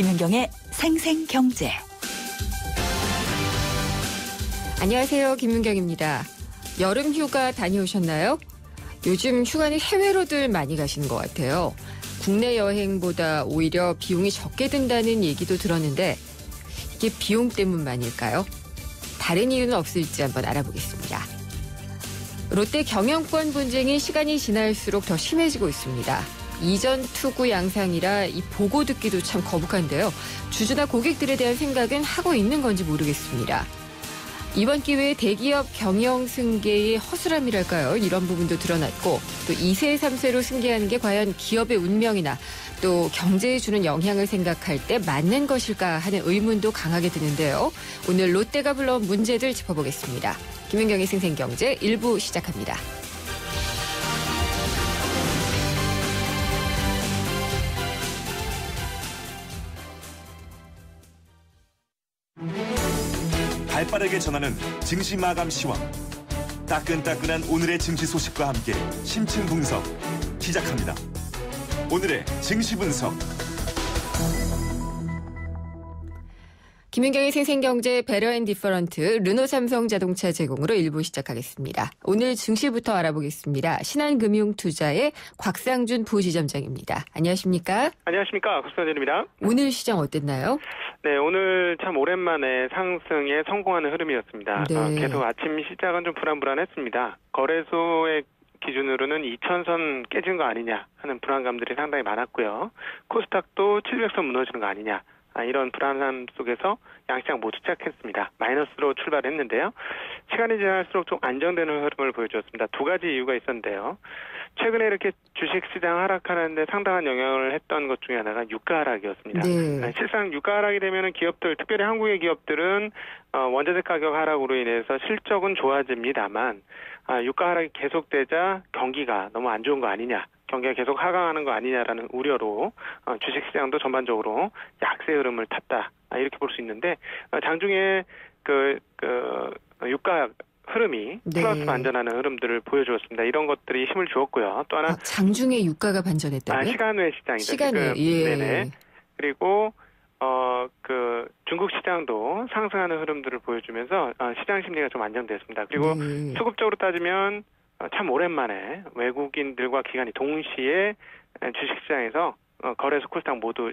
김연경의 생생경제. 안녕하세요. 김윤경입니다. 여름 휴가 다녀오셨나요? 요즘 휴가는 해외로들 많이 가시는 것 같아요. 국내 여행보다 오히려 비용이 적게 든다는 얘기도 들었는데 이게 비용 때문만일까요? 다른 이유는 없을지 한번 알아보겠습니다. 롯데 경영권 분쟁이 시간이 지날수록 더 심해지고 있습니다. 이전 투구 양상이라 이 보고 듣기도 참 거북한데요. 주주나 고객들에 대한 생각은 하고 있는 건지 모르겠습니다. 이번 기회에 대기업 경영 승계의 허술함이랄까요? 이런 부분도 드러났고 또 2세, 3세로 승계하는 게 과연 기업의 운명이나 또 경제에 주는 영향을 생각할 때 맞는 것일까 하는 의문도 강하게 드는데요. 오늘 롯데가 불러온 문제들 짚어보겠습니다. 김연경의 생생경제 1부 시작합니다. 발빠르게 전하는 증시 마감 시황. 따끈따끈한 오늘의 증시 소식과 함께 심층 분석 시작합니다. 오늘의 증시 분석. 김윤경의 생생경제 베러앤디퍼런트 르노삼성자동차 제공으로 1부 시작하겠습니다. 오늘 증시부터 알아보겠습니다. 신한금융투자의 곽상준 부지점장입니다. 안녕하십니까? 안녕하십니까. 곽상준입니다. 오늘 시장 어땠나요? 네, 오늘 참 오랜만에 상승에 성공하는 흐름이었습니다. 네. 계속 아침 시작은 좀 불안했습니다. 거래소의 기준으로는 2000선 깨진 거 아니냐 하는 불안감들이 상당히 많았고요. 코스닥도 700선 무너지는 거 아니냐. 이런 불안함 속에서 양시장 모두 시작했습니다. 마이너스로 출발했는데요. 시간이 지날수록 좀 안정되는 흐름을 보여주었습니다. 두 가지 이유가 있었는데요. 최근에 이렇게 주식시장 하락하는데 상당한 영향을 했던 것 중에 하나가 유가 하락이었습니다. 네. 실상 유가 하락이 되면 기업들, 특별히 한국의 기업들은 원자재 가격 하락으로 인해서 실적은 좋아집니다만 유가 하락이 계속되자 경기가 너무 안 좋은 거 아니냐. 경기가 계속 하강하는 거 아니냐라는 우려로 주식시장도 전반적으로 약세 흐름을 탔다. 이렇게 볼 수 있는데 장중에 유가 흐름이 플러스 반전하는 흐름들을 보여주었습니다. 이런 것들이 힘을 주었고요. 또 하나 장중에 유가가 반전했다고요? 시간 외 시장이죠. 시간 외. 예. 네네. 그리고 중국 시장도 상승하는 흐름들을 보여주면서 시장 심리가 좀 안정됐습니다. 그리고 수급적으로 따지면 참 오랜만에 외국인들과 기관이 동시에 주식시장에서 거래소 코스닥 모두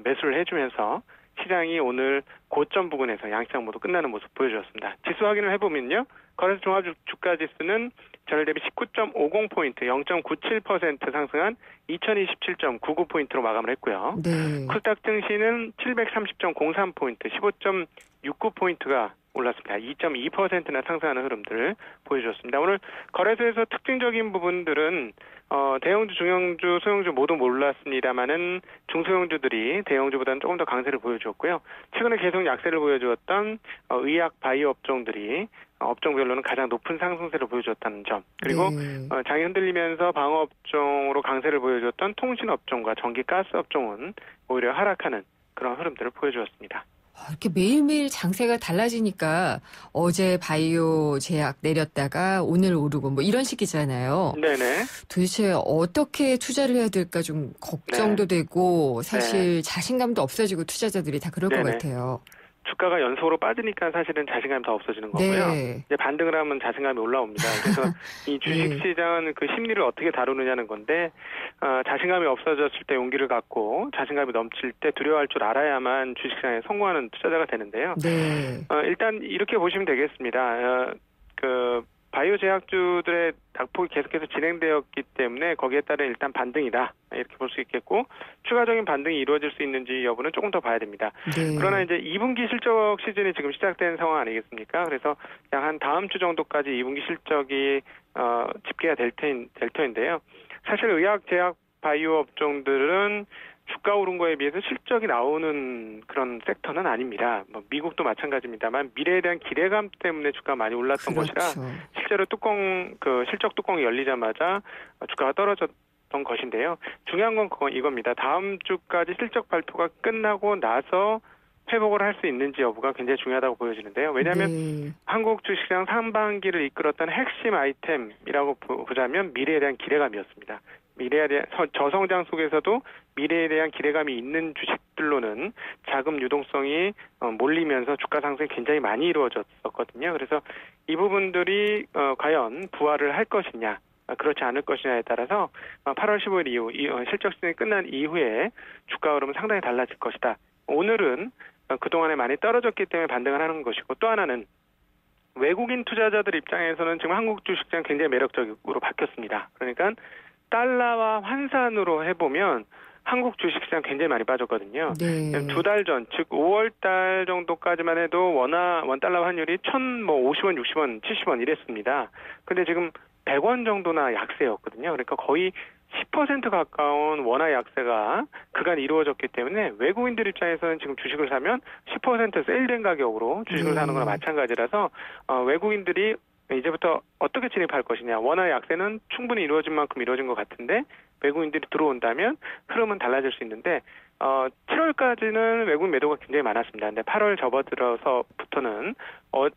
매수를 해주면서 시장이 오늘 고점 부근에서 양시장 모두 끝나는 모습 보여주었습니다. 지수 확인을 해보면요. 거래소 종합주가지수는 전일 대비 19.50포인트, 0.97% 상승한 2027.99포인트로 마감을 했고요. 네. 코스닥 증시는 730.03포인트, 15.69포인트가 올랐습니다. 2.2%나 상승하는 흐름들을 보여주었습니다. 오늘 거래소에서 특징적인 부분들은 대형주, 중형주, 소형주 모두 몰랐습니다만은 중소형주들이 대형주보다는 조금 더 강세를 보여주었고요. 최근에 계속 약세를 보여주었던 의약, 바이오 업종들이 업종별로는 가장 높은 상승세를 보여주었다는 점. 그리고 장이 흔들리면서 방어 업종으로 강세를 보여주었던 통신 업종과 전기, 가스 업종은 오히려 하락하는 그런 흐름들을 보여주었습니다. 이렇게 매일매일 장세가 달라지니까 어제 바이오 제약 내렸다가 오늘 오르고 뭐 이런 식이잖아요. 네네. 도대체 어떻게 투자를 해야 될까 좀 걱정도 되고 사실 자신감도 없어지고 투자자들이 다 그럴 것 같아요. 주가가 연속으로 빠지니까 사실은 자신감이 더 없어지는 거고요. 네. 이제 반등을 하면 자신감이 올라옵니다. 그래서 이 주식시장은 그 심리를 어떻게 다루느냐는 건데 자신감이 없어졌을 때 용기를 갖고 자신감이 넘칠 때 두려워할 줄 알아야만 주식시장에 성공하는 투자자가 되는데요. 네. 일단 이렇게 보시면 되겠습니다. 바이오 제약주들의 낙폭이 계속해서 진행되었기 때문에 거기에 따른 일단 반등이다. 이렇게 볼 수 있겠고 추가적인 반등이 이루어질 수 있는지 여부는 조금 더 봐야 됩니다. 네. 그러나 이제 2분기 실적 시즌이 지금 시작된 상황 아니겠습니까? 그래서 약 한 다음 주 정도까지 2분기 실적이 집계가 될 터인데요. 사실 의약, 제약, 바이오 업종들은 주가 오른 거에 비해서 실적이 나오는 그런 섹터는 아닙니다. 미국도 마찬가지입니다만 미래에 대한 기대감 때문에 주가가 많이 올랐던 것이라 실제로 실적 뚜껑이 열리자마자 주가가 떨어졌던 것인데요. 중요한 건 이겁니다. 다음 주까지 실적 발표가 끝나고 나서 회복을 할 수 있는지 여부가 굉장히 중요하다고 보여지는데요. 왜냐하면 한국 주식시장 상반기를 이끌었던 핵심 아이템이라고 보자면 미래에 대한 기대감이었습니다. 미래에 대한 저성장 속에서도 미래에 대한 기대감이 있는 주식들로는 자금 유동성이 몰리면서 주가 상승이 굉장히 많이 이루어졌었거든요. 그래서 이 부분들이 과연 부활을 할 것이냐, 그렇지 않을 것이냐에 따라서 8월 15일 이후 실적 시즌이 끝난 이후에 주가 흐름은 상당히 달라질 것이다. 오늘은 그동안에 많이 떨어졌기 때문에 반등을 하는 것이고, 또 하나는 외국인 투자자들 입장에서는 지금 한국 주식시장 굉장히 매력적으로 바뀌었습니다. 그러니까 달러와 환산으로 해보면 한국 주식시장 굉장히 많이 빠졌거든요. 네. 2달 전, 즉 5월 달 정도까지만 해도 원달러 환율이 1,050원, 60원, 70원 이랬습니다. 근데 지금 100원 정도나 약세였거든요. 그러니까 거의 10% 가까운 원화 약세가 그간 이루어졌기 때문에 외국인들 입장에서는 지금 주식을 사면 10% 세일된 가격으로 주식을 사는 거나 마찬가지라서 외국인들이 이제부터 어떻게 진입할 것이냐. 원화 약세는 충분히 이루어진 만큼 이루어진 것 같은데 외국인들이 들어온다면 흐름은 달라질 수 있는데 7월까지는 외국인 매도가 굉장히 많았습니다. 근데 8월 접어들어서부터는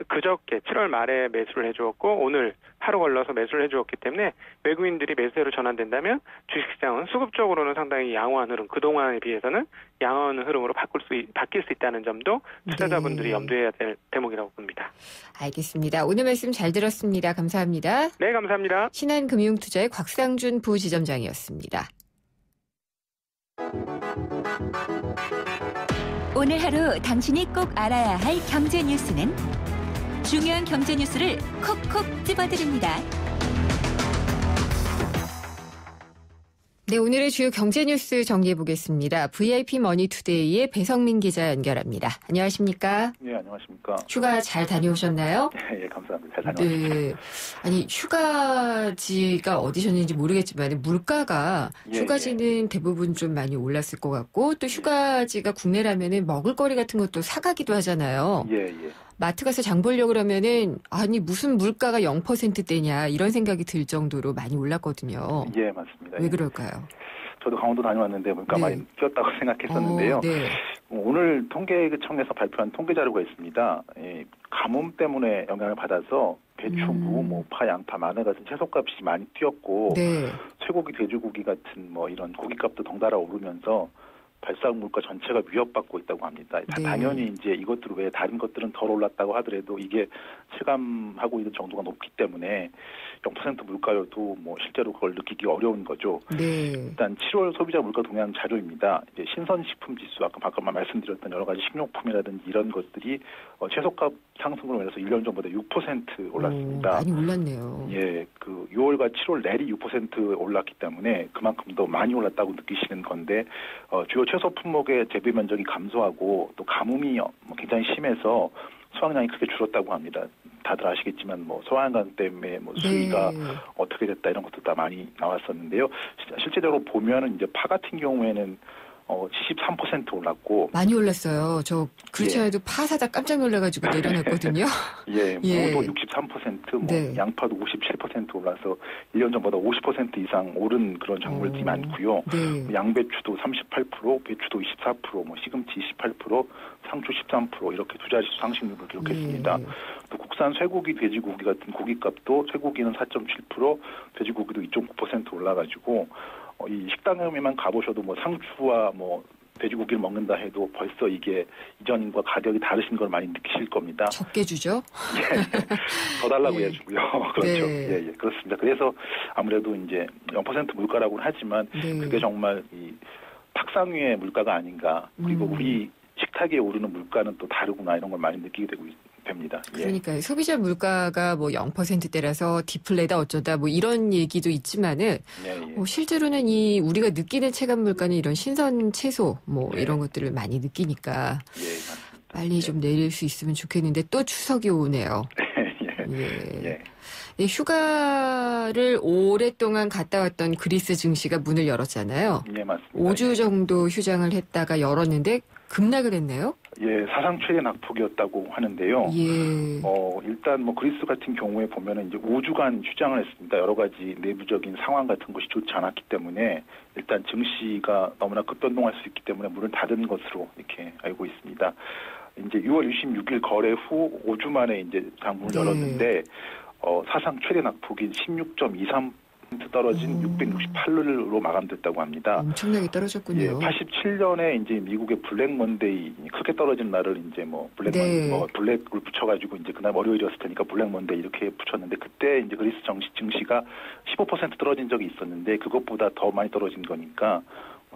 그저께 7월 말에 매수를 해주었고 오늘 하루 걸러서 매수를 해주었기 때문에 외국인들이 매수세로 전환된다면 주식시장은 수급적으로는 상당히 양호한 흐름, 그동안에 비해서는 양호한 흐름으로 바뀔 수 있다는 점도 투자자분들이 염두해야 될 대목이라고 봅니다. 알겠습니다. 오늘 말씀 잘 들었습니다. 감사합니다. 네, 감사합니다. 신한금융투자의 곽상준 부지점장이었습니다. 오늘 하루 당신이 꼭 알아야 할 경제 뉴스는 중요한 경제 뉴스를 콕콕 집어드립니다. 네, 오늘의 주요 경제 뉴스 정리해 보겠습니다. VIP 머니투데이의 배성민 기자 연결합니다. 안녕하십니까? 네, 안녕하십니까? 휴가 잘 다녀오셨나요? 예, 감사합니다. 잘 다녀왔습니다. 네. 아니, 휴가지가 어디셨는지 모르겠지만 물가가 휴가지는 대부분 좀 많이 올랐을 것 같고 또 휴가지가 국내라면은 먹을거리 같은 것도 사가기도 하잖아요. 예. 마트 가서 장 보려고 그러면은 아니 무슨 물가가 0%대냐 이런 생각이 들 정도로 많이 올랐거든요. 예, 맞습니다. 왜 그럴까요? 저도 강원도 다녀왔는데 물가 많이 뛰었다고 생각했었는데요. 네. 오늘 통계청에서 발표한 통계 자료가 있습니다. 가뭄 때문에 영향을 받아서 배추, 무, 파, 양파, 마늘 같은 채소값이 많이 뛰었고 쇠고기, 돼지고기 같은 이런 고기값도 덩달아 오르면서 발상 물가 전체가 위협받고 있다고 합니다. 당연히 이제 이것들 외에 다른 것들은 덜 올랐다고 하더라도 이게 체감하고 있는 정도가 높기 때문에 0% 물가여도 실제로 그걸 느끼기 어려운 거죠. 네. 일단 7월 소비자 물가 동향 자료입니다. 이제 신선식품 지수 아까 말씀드렸던 여러 가지 식료품이라든지 이런 것들이 채소값 상승으로 인해서 1년 전보다 6% 올랐습니다. 많이 올랐네요. 예, 그 6월과 7월 내리 6% 올랐기 때문에 그만큼 더 많이 올랐다고 느끼시는 건데 주요 채소 품목의 재배 면적이 감소하고 또 가뭄이 굉장히 심해서 수확량이 크게 줄었다고 합니다. 다들 아시겠지만 소환관 때문에 수위가 어떻게 됐다 이런 것도 다 많이 나왔었는데요. 실제적으로 보면은 이제 파 같은 경우에는 73% 올랐고 많이 올랐어요. 저 그렇지 않아도 파 사다 깜짝 놀라가지고 내려놨거든요. 예, 무도 63%, 양파도 57% 올라서 1년 전보다 50% 이상 오른 그런 작물들이 많고요. 양배추도 38%, 배추도 24%, 시금치 28%, 상추 13% 이렇게 두 자릿수 상승률을 기록했습니다. 또 국산 쇠고기, 돼지고기 같은 고기값도 쇠고기는 4.7%, 돼지고기도 2.9% 올라가지고 이 식당에만 가보셔도 상추와 돼지고기를 먹는다 해도 벌써 이게 이전과 가격이 다르신 걸 많이 느끼실 겁니다. 적게 주죠? 더 달라고 해주고요. 그렇죠. 예, 그렇습니다. 그래서 아무래도 이제 0% 물가라고는 하지만 그게 정말 이 탁상 위의 물가가 아닌가. 그리고 우리 식탁에 오르는 물가는 또 다르구나 이런 걸 많이 느끼게 됩니다. 그러니까 소비자 물가가 0%대라서 디플레다 어쩌다 이런 얘기도 있지만은 실제로는 이 우리가 느끼는 체감 물가는 이런 신선 채소 이런 것들을 많이 느끼니까 빨리 좀 내릴 수 있으면 좋겠는데 또 추석이 오네요. 휴가를 오랫동안 갔다 왔던 그리스 증시가 문을 열었잖아요. 네, 맞습니다. 5주 정도 휴장을 했다가 열었는데 급락을 했네요. 예, 사상 최대 낙폭이었다고 하는데요. 일단 그리스 같은 경우에 보면은 이제 5주간 휴장을 했습니다. 여러 가지 내부적인 상황 같은 것이 좋지 않았기 때문에 일단 증시가 너무나 급변동할 수 있기 때문에 문을 닫은 것으로 이렇게 알고 있습니다. 이제 6월 26일 거래 후 5주 만에 이제 장문을 열었는데 사상 최대 낙폭인 16.23% 떨어진 668로 마감됐다고 합니다. 엄청나게 떨어졌군요. 예, 87년에 이제 미국의 블랙 먼데이 크게 떨어진 날을 이제 뭐 블랙 블랙을 붙여가지고 이제 그날 월요일이었을 테니까 블랙 먼데이 이렇게 붙였는데 그때 이제 그리스 증시가 15% 떨어진 적이 있었는데 그것보다 더 많이 떨어진 거니까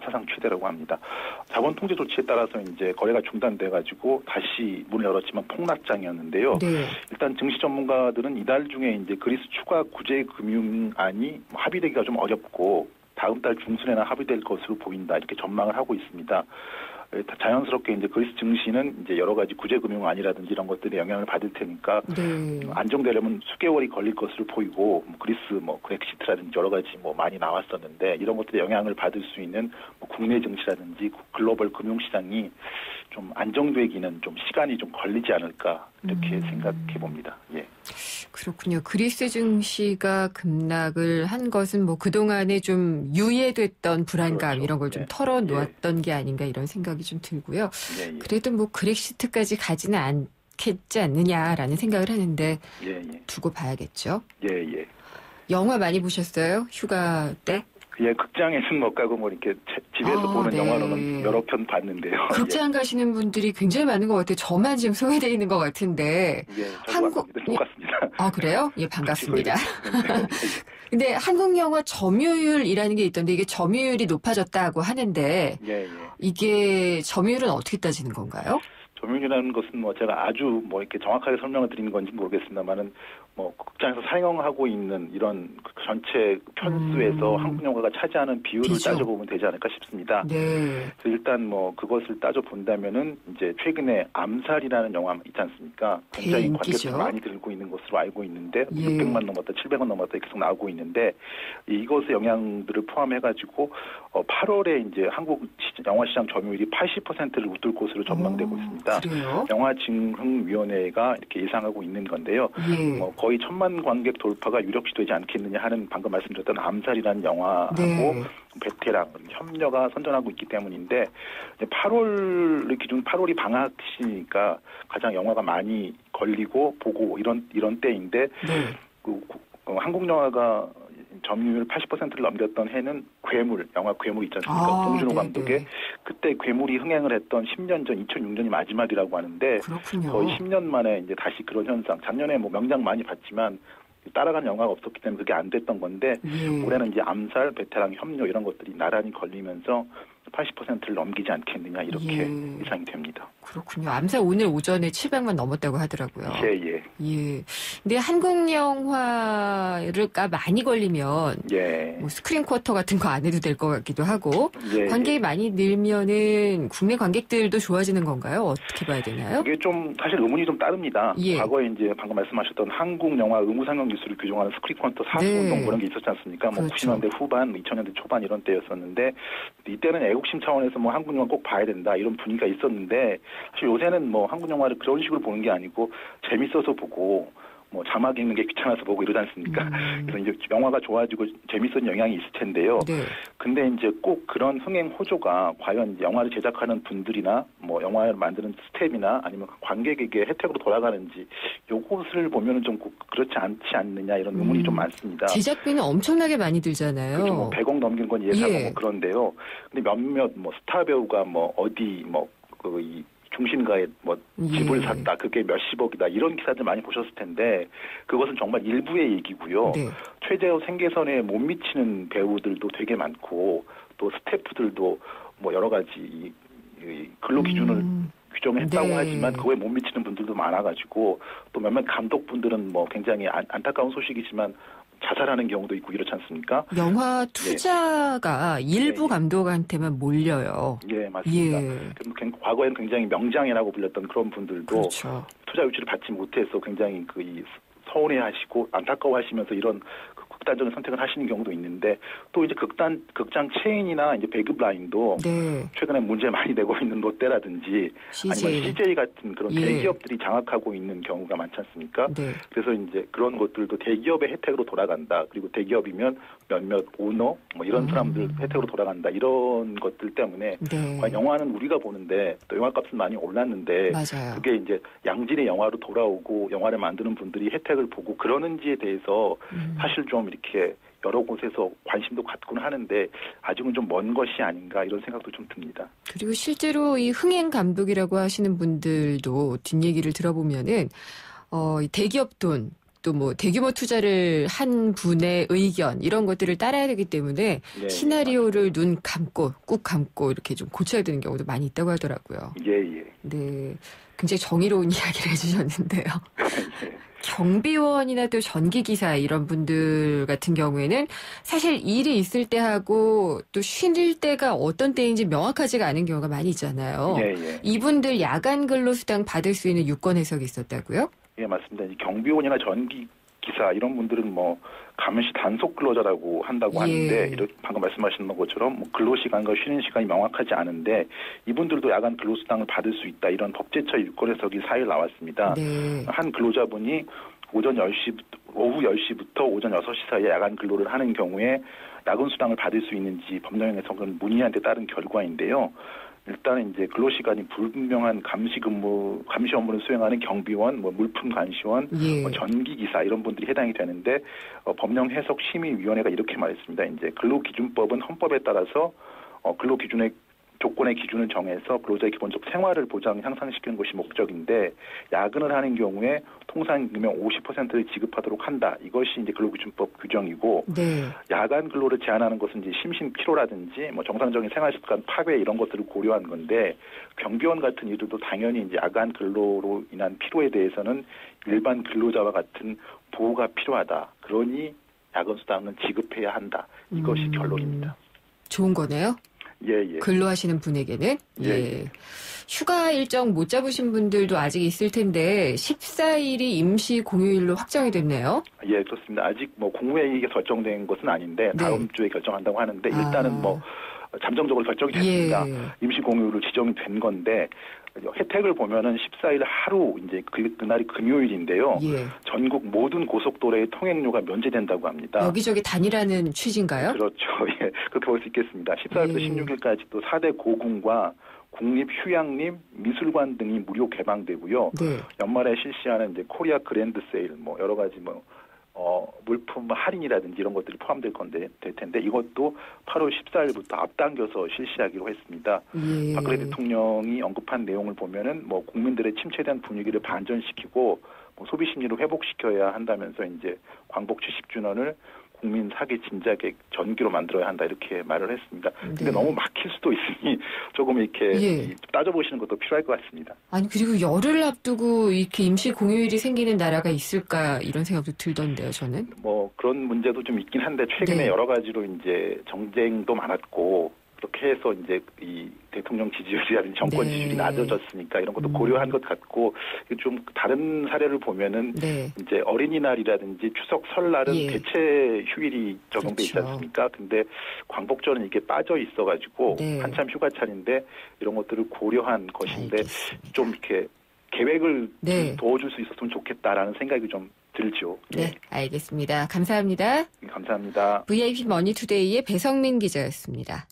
사상 최대라고 합니다. 자본 통제 조치에 따라서 이제 거래가 중단돼가지고 다시 문을 열었지만 폭락장이었는데요. 네. 일단 증시 전문가들은 이달 중에 이제 그리스 추가 구제 금융안이 합의되기가 좀 어렵고 다음 달 중순에나 합의될 것으로 보인다 이렇게 전망을 하고 있습니다. 자연스럽게 이제 그리스 증시는 이제 여러 가지 구제금융안이라든지 이런 것들에 영향을 받을 테니까 안정되려면 수개월이 걸릴 것으로 보이고 그리스 브렉시트라든지 여러 가지 많이 나왔었는데 이런 것들에 영향을 받을 수 있는 국내 증시라든지 글로벌 금융시장이 좀 안정되기는 좀 시간이 좀 걸리지 않을까 이렇게 생각해 봅니다. 예. 그렇군요. 그리스 증시가 급락을 한 것은 그동안에 좀 유예됐던 불안감 그렇죠. 이런 걸 좀 털어놓았던 게 아닌가 이런 생각이 좀 들고요. 그래도 그렉시트까지 가지는 않겠지 않느냐라는 생각을 하는데 두고 봐야겠죠. 예. 영화 많이 보셨어요? 휴가 때? 예, 극장에는 못 가고 이렇게 집에서 보는 영화로는 여러 편 봤는데요. 극장 가시는 분들이 굉장히 많은 것 같아요. 저만 지금 소외되어 있는 것 같은데. 예, 한국 똑같습니다. 아, 그래요? 예, 반갑습니다. 근데 한국 영화 점유율이라는 게 있던데 이게 점유율이 높아졌다고 하는데 이게 점유율은 어떻게 따지는 건가요? 점유율이라는 것은 제가 아주 이렇게 정확하게 설명을 드리는 건지 모르겠습니다만은 극장에서 상영하고 있는 이런 전체 편수에서 한국 영화가 차지하는 비율을 따져보면 되지 않을까 싶습니다. 네. 그래서 일단 그것을 따져본다면은 이제 최근에 암살이라는 영화 있지 않습니까? 굉장히 관객수가 많이 들고 있는 것으로 알고 있는데 600만 넘었다, 700만 넘었다 계속 나오고 있는데 이것의 영향들을 포함해가지고 8월에 이제 한국 영화 시장 점유율이 80%를 웃돌 것으로 전망되고 있습니다. 그래요? 영화진흥위원회가 이렇게 예상하고 있는 건데요. 거의 1000만 관객 돌파가 유력시되지 않겠느냐 하는 방금 말씀드렸던 암살이라는 영화하고 베테랑, 협녀가 선전하고 있기 때문인데 8월 기준 8월이 방학 시니까 가장 영화가 많이 걸리고 보고 이런 때인데 한국 영화가 점유율 80%를 넘겼던 해는 영화 괴물 있지 않습니까? 봉준호 감독의 그때 괴물이 흥행을 했던 10년 전 2006년이 마지막이라고 하는데 그렇군요. 거의 10년 만에 이제 다시 그런 현상. 작년에 명장 많이 봤지만 따라간 영화가 없었기 때문에 그게 안 됐던 건데 올해는 이제 암살, 베테랑, 협녀 이런 것들이 나란히 걸리면서 80%를 넘기지 않겠느냐 이렇게 예상이 됩니다. 그렇군요. 암살 오늘 오전에 700만 넘었다고 하더라고요. 예. 근데 한국 영화가 많이 걸리면 스크린 쿼터 같은 거 안 해도 될 것 같기도 하고 관객이 많이 늘면은 국내 관객들도 좋아지는 건가요? 어떻게 봐야 되나요? 이게 좀 사실 의문이 좀 따릅니다. 과거에 이제 방금 말씀하셨던 한국 영화 의무 상영 기술을 규정하는 스크린 쿼터 사수운동 그런 게 있었지 않습니까? 그렇죠. 90년대 후반, 2000년대 초반 이런 때였었는데 이때는 애국심 차원에서 한국 영화 꼭 봐야 된다 이런 분위기가 있었는데 사실 요새는 한국 영화를 그런 식으로 보는 게 아니고 재밌어서 보고 자막 읽는 게 귀찮아서 보고 이러지 않습니까? 그래서 이제 영화가 좋아지고 재밌어진 영향이 있을 텐데요. 근데 이제 꼭 그런 흥행 호조가 과연 영화를 제작하는 분들이나 영화를 만드는 스텝이나 아니면 관객에게 혜택으로 돌아가는지 요것을 보면은 좀 그렇지 않지 않느냐 이런 의문이 좀 많습니다. 제작비는 엄청나게 많이 들잖아요. 그렇죠. 100억 넘긴 건 예상하고 그런데요. 근데 몇몇 스타 배우가 어디 이 중심가에 집을 샀다. 그게 몇십억이다. 이런 기사들 많이 보셨을 텐데 그것은 정말 일부의 얘기고요. 최재호 생계선에 못 미치는 배우들도 되게 많고 또 스태프들도 여러 가지 이 근로 기준을 규정했다고 하지만 그거에 못 미치는 분들도 많아가지고 또 몇몇 감독분들은 굉장히 안타까운 소식이지만 자살하는 경우도 있고 이렇지 않습니까? 영화 투자가 일부 감독한테만 몰려요. 예, 맞습니다. 과거에는 굉장히 명장이라고 불렸던 그런 분들도 투자 유치를 받지 못해서 굉장히 서운해하시고 안타까워하시면서 이런 극단적인 선택을 하시는 경우도 있는데 또 이제 극장 체인이나 이제 배급 라인도 최근에 문제 많이 내고 있는 롯데라든지 아니면 CJ 같은 그런 대기업들이 장악하고 있는 경우가 많지 않습니까? 그래서 이제 그런 것들도 대기업의 혜택으로 돌아간다. 그리고 대기업이면 몇몇 오너 이런 사람들 혜택으로 돌아간다. 이런 것들 때문에 영화는 우리가 보는데 또 영화값은 많이 올랐는데 그게 이제 양질의 영화로 돌아오고 영화를 만드는 분들이 혜택을 보고 그러는지에 대해서 사실 좀 이렇게 여러 곳에서 관심도 갖고는 하는데 아직은 좀 먼 것이 아닌가 이런 생각도 좀 듭니다. 그리고 실제로 이 흥행 감독이라고 하시는 분들도 뒷얘기를 들어보면은 대기업 돈 또 뭐 대규모 투자를 한 분의 의견 이런 것들을 따라야 되기 때문에 예, 시나리오를 눈 감고 꾹 감고 이렇게 좀 고쳐야 되는 경우도 많이 있다고 하더라고요. 예. 네, 굉장히 정의로운 이야기를 해주셨는데요. 예. 경비원이나 또 전기기사 이런 분들 같은 경우에는 사실 일이 있을 때하고 또 쉴 때가 어떤 때인지 명확하지가 않은 경우가 많이 있잖아요. 예. 이분들 야간 근로수당 받을 수 있는 유권 해석이 있었다고요? 예, 맞습니다. 경비원이나 전기기사 이런 분들은 뭐 감시 단속 근로자라고 한다고 하는데 이렇게 방금 말씀하신 것처럼 뭐 근로시간과 쉬는 시간이 명확하지 않은데 이분들도 야간 근로수당을 받을 수 있다 이런 법제처 유권 해석이 4일 나왔습니다. 네. 한 근로자분이 오후 10시부터 오전 6시 사이에 야간 근로를 하는 경우에 야근 수당을 받을 수 있는지 법령 해석은 문의한 데 따른 결과인데요. 일단은 이제 근로시간이 불분명한 감시 업무를 수행하는 경비원, 뭐 물품 관시원, 뭐 전기기사 이런 분들이 해당이 되는데 법령 해석 심의위원회가 이렇게 말했습니다. 이제 근로기준법은 헌법에 따라서 근로기준의 조건의 기준을 정해서 근로자의 기본적 생활을 향상시키는 것이 목적인데 야근을 하는 경우에 통상임금의 50%를 지급하도록 한다. 이것이 이제 근로기준법 규정이고 야간 근로를 제한하는 것은 이제 심신 피로라든지 뭐 정상적인 생활 습관 파괴 이런 것들을 고려한 건데 경비원 같은 이들도 당연히 이제 야간 근로로 인한 피로에 대해서는 일반 근로자와 같은 보호가 필요하다. 그러니 야근 수당은 지급해야 한다. 이것이 결론입니다. 좋은 거네요. 예. 근로하시는 분에게는 휴가 일정 못 잡으신 분들도 아직 있을 텐데 14일이 임시 공휴일로 확정이 됐네요. 예, 그렇습니다. 아직 뭐 국무회의에 결정된 것은 아닌데 다음 주에 결정한다고 하는데 일단은 뭐 잠정적으로 결정이 됐습니다. 임시 공휴일로 지정이 된 건데 혜택을 보면은 14일 하루 이제 그날이 금요일인데요. 전국 모든 고속도로의 통행료가 면제된다고 합니다. 여기저기 다니라는 취지인가요? 그렇죠. 예, 그렇게 볼 수 있겠습니다. 14일부터 16일까지 또 4대 고궁과 국립휴양림, 미술관 등이 무료 개방되고요. 연말에 실시하는 이제 코리아 그랜드 세일, 뭐 여러 가지 물품 할인이라든지 이런 것들이 포함될 텐데 이것도 8월 14일부터 앞당겨서 실시하기로 했습니다. 박근혜 대통령이 언급한 내용을 보면은 뭐 국민들의 침체된 분위기를 반전시키고 뭐 소비 심리를 회복시켜야 한다면서 이제 광복 70주년을 국민 사기 진작에 전기로 만들어야 한다 이렇게 말을 했습니다. 근데 너무 막힐 수도 있으니 조금 이렇게 따져보시는 것도 필요할 것 같습니다. 아니 그리고 열흘 앞두고 이렇게 임시 공휴일이 생기는 나라가 있을까 이런 생각도 들던데요, 저는. 뭐 그런 문제도 좀 있긴 한데 최근에 여러 가지로 이제 정쟁도 많았고 그렇게 해서 이제 이 대통령 지지율이라든지 정권 지지율이 낮아졌으니까 이런 것도 고려한 것 같고 좀 다른 사례를 보면은 이제 어린이날이라든지 추석 설날은 대체 휴일이 적용돼 있지 않습니까? 근데 광복절은 이게 빠져 있어가지고 한참 휴가철인데 이런 것들을 고려한 것인데 좀 이렇게 계획을 좀 도와줄 수 있었으면 좋겠다라는 생각이 좀 들죠. 네, 알겠습니다. 감사합니다. 감사합니다. VIP 머니투데이의 배성민 기자였습니다.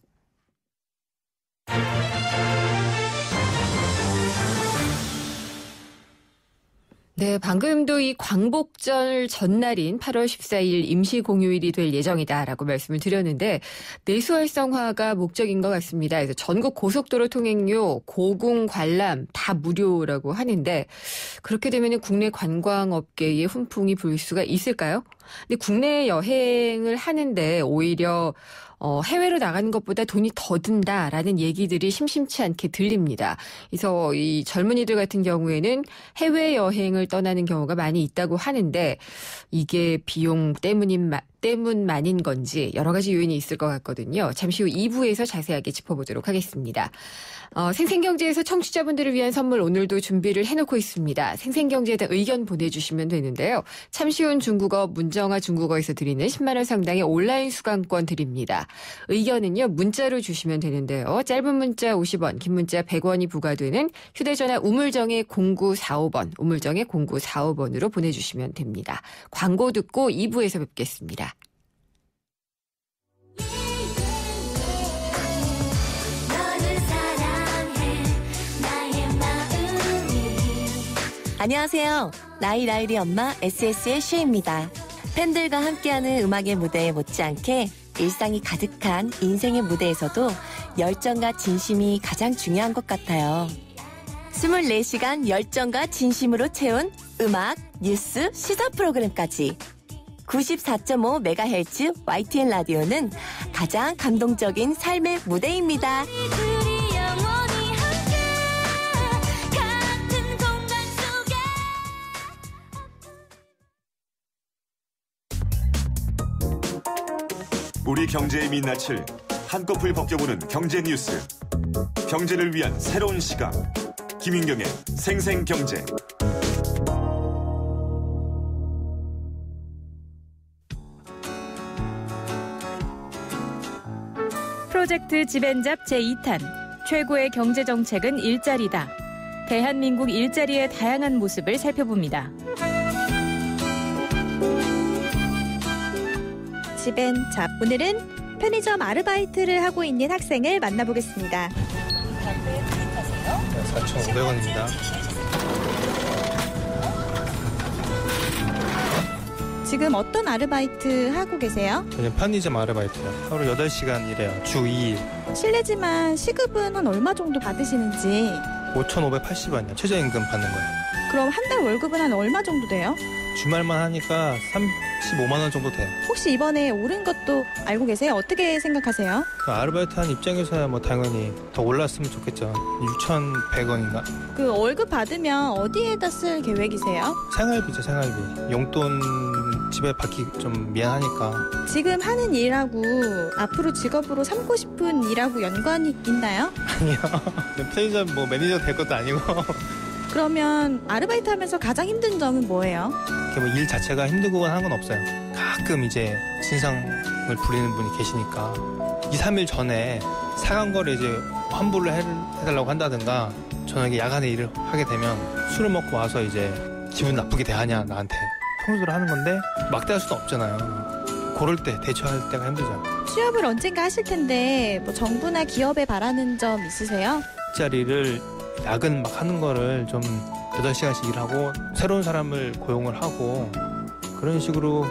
네, 방금도 이 광복절 전날인 8월 14일 임시 공휴일이 될 예정이다라고 말씀을 드렸는데 내수 활성화가 목적인 것 같습니다. 그래서 전국 고속도로 통행료, 고궁 관람 다 무료라고 하는데 그렇게 되면 국내 관광업계에 훈풍이 불 수가 있을까요? 근데 국내 여행을 하는데 오히려 해외로 나가는 것보다 돈이 더 든다라는 얘기들이 심심치 않게 들립니다. 그래서 이 젊은이들 같은 경우에는 해외여행을 떠나는 경우가 많이 있다고 하는데 이게 비용 때문만인 건지 여러 가지 요인이 있을 것 같거든요. 잠시 후 2부에서 자세하게 짚어보도록 하겠습니다. 생생경제에서 청취자분들을 위한 선물 오늘도 준비를 해놓고 있습니다. 생생경제에 대한 의견 보내주시면 되는데요. 참 쉬운 중국어 문정아 중국어에서 드리는 10만 원 상당의 온라인 수강권 드립니다. 의견은요. 문자로 주시면 되는데요. 짧은 문자 50원, 긴 문자 100원이 부과되는 휴대전화 우물정의 0945번, 우물정의 0945번으로 보내주시면 됩니다. 광고 듣고 2부에서 뵙겠습니다. 안녕하세요. 나일이 엄마 SS의 시혜입니다. 팬들과 함께하는 음악의 무대에 못지않게 일상이 가득한 인생의 무대에서도 열정과 진심이 가장 중요한 것 같아요. 24시간 열정과 진심으로 채운 음악, 뉴스, 시사 프로그램까지 94.5MHz YTN 라디오는 가장 감동적인 삶의 무대입니다. 우리 경제의 민낯을 한꺼풀 벗겨보는 경제 뉴스. 경제를 위한 새로운 시각. 김윤경의 생생경제. 프로젝트 집앤잡 제2탄. 최고의 경제정책은 일자리다. 대한민국 일자리의 다양한 모습을 살펴봅니다. 집앤잡. 오늘은 편의점 아르바이트를 하고 있는 학생을 만나보겠습니다. 4,500원입니다. 지금 어떤 아르바이트 하고 계세요? 저는 편의점 아르바이트요. 하루 8시간 일해요. 주 2일. 실례지만 시급은 한 얼마 정도 받으시는지. 5,580원이요. 최저임금 받는 거예요. 그럼 한 달 월급은 한 얼마 정도 돼요? 주말만 하니까 35만 원 정도 돼요. 혹시 이번에 오른 것도 알고 계세요? 어떻게 생각하세요? 아르바이트 한 입장에서야 뭐 당연히 더 올랐으면 좋겠죠. 6,100원인가? 그 월급 받으면 어디에다 쓸 계획이세요? 생활비죠, 생활비. 용돈 집에 받기 좀 미안하니까. 지금 하는 일하고 앞으로 직업으로 삼고 싶은 일하고 연관이 있나요? 아니요. 편의점 뭐 매니저 될 것도 아니고. 그러면 아르바이트 하면서 가장 힘든 점은 뭐예요? 뭐 일 자체가 힘들고 하는 건 없어요. 가끔 이제 진상을 부리는 분이 계시니까 2, 3일 전에 사간 거를 이제 환불을 해달라고 한다든가 저녁에 야간에 일을 하게 되면 술을 먹고 와서 이제 기분 나쁘게 대하냐 나한테 평소대로 하는 건데 막대할 수도 없잖아요. 그럴 때 대처할 때가 힘들죠. 취업을 언젠가 하실 텐데 뭐 정부나 기업에 바라는 점 있으세요? 일자리를 야근 막 하는 거를 좀 8시간씩 일하고 새로운 사람을 고용을 하고 그런 식으로